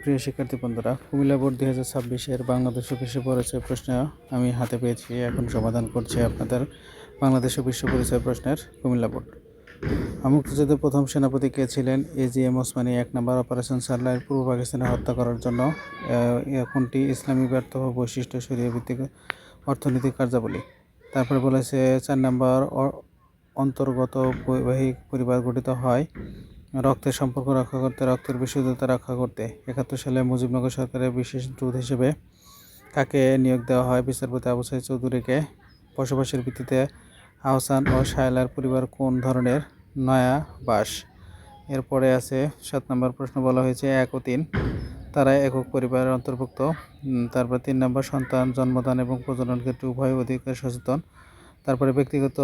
প্রিয় শিক্ষার্থী বন্ধুরা, কুমিল্লা বোর্ড 2026-এর বাংলাদেশ ও বিশ্ব পরিচয় প্রশ্ন আমি হাতে পেয়েছি। এখন সমাধান করছি আপনাদের বাংলাদেশ ও বিশ্ব পরিচয় প্রশ্নের কুমিল্লা বোর্ড। মুক্তিযুদ্ধের প্রথম সেনাপতি কে ছিলেন? AGM ওসমানী। 1 নম্বর, অপারেশন সারলাইট পূর্ব পাকিস্তানে হত্যা করার জন্য কোনটি ইসলামী ব্যর্থ বৈশিষ্ট্য শরীয় ভিত্তিক অর্থনৈতিক কার্যাবলী। তারপরে বলেছে 4 নম্বর, অন্তর্গত বৈবাহিক পরিবার গঠিত হয় রক্তের সম্পর্ক রক্ষা করতে, রক্তের বিশুদ্ধতা রক্ষা করতে। 71 সালে মুজিবনগর সরকারের বিশেষ দূত হিসেবে কাকে নিয়োগ দেওয়া হয়? বিচারপতি আবু সাঈদ চৌধুরীকে। বসবাসের ভিত্তিতে আহসান ও শায়লার পরিবার কোন ধরনের? নয়া বাস। এরপরে আছে 7 নম্বর প্রশ্ন, বলা হয়েছে 1 ও 3 তারা একক পরিবারের অন্তর্ভুক্ত। তারপর 3 নম্বর, সন্তান জন্মদান এবং প্রজনন ক্ষেত্রে উভয় অধিকার সচেতন। তারপরে ব্যক্তিগত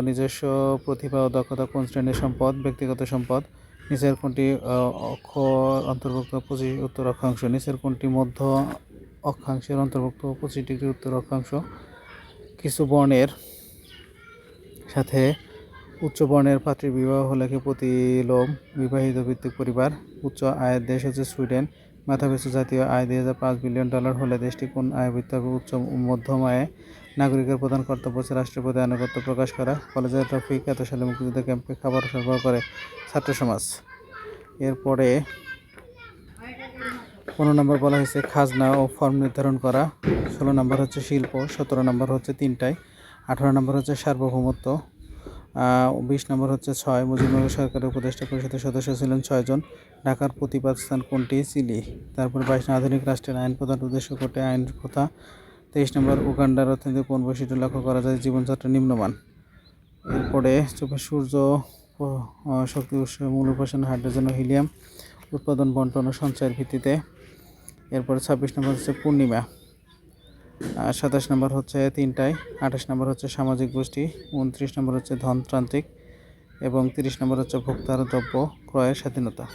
নিজস্ব প্রতিভা ও দক্ষতা কোন শ্রেণীর সম্পদ? ব্যক্তিগত সম্পদ। নিচের কোনটি অক্ষর অন্তর্ভুক্ত 25 উত্তর অক্ষাংশ? নিচের কোনটি মধ্য অক্ষাংশের অন্তর্ভুক্ত 25 ডিগ্রি উত্তর অক্ষাংশ? কিছু বর্ণের সাথে উচ্চ বর্ণের পাত্রীর বিবাহ হলে প্রতিলোম বিবাহিত ভিত্তিক পরিবার। উচ্চ আয়ের দেশ হচ্ছে সুইডেন। মাথাপিছু জাতীয় আয় 2005 বিলিয়ন ডলার হলে দেশটি কোন আয়ভিত্তিক হবে? উচ্চ মধ্যম আয়ে। নাগরিকের প্রধান কর্তব্য হচ্ছে রাষ্ট্রের প্রতি আনুগত্য প্রকাশ করা। কলেজের টপিক এত সালে মুক্তিযুদ্ধ ক্যাম্পে খাবার সরবরাহ করে ছাত্র সমাজ। এরপরে 15 নম্বর বলা হয়েছে খাজনা ও ফর্ম নির্ধারণ করা। 16 নম্বর হচ্ছে শিল্প। 17 নম্বর হচ্ছে 3টায়। 18 নম্বর হচ্ছে সার্বভৌমত্ব। 20 নম্বর হচ্ছে 6 মুজিবনগর সরকারের উপদেষ্টা পরিষদের সদস্য ছিলেন 6 জন। ঢাকার প্রতিবাদ স্থান কোনটি? চিলি। তারপর 22 আধুনিক রাষ্ট্রের আইন প্রধান উদ্দেশ্য কোটে আইন প্রথা। 23 নম্বর উগান্ডার অর্থনীতি কোন বৈশিষ্ট্য লক্ষ্য করা যায়? জীবনযাত্রা নিম্নমান। এরপরে সূর্য শক্তি উৎস মূল উপাদান হাইড্রোজেন ও হিলিয়াম। উৎপাদন বন্টন ও সঞ্চয়ের ভিত্তিতে। এরপরে 26 নম্বর হচ্ছে পূর্ণিমা। 27 নম্বর হচ্ছে 3টায়। 28 নম্বর হচ্ছে সামাজিক গোষ্ঠী। 29 নম্বর হচ্ছে ধনতান্ত্রিক এবং 30 নম্বর হচ্ছে ভোক্তার দ্রব্য ক্রয়ের স্বাধীনতা।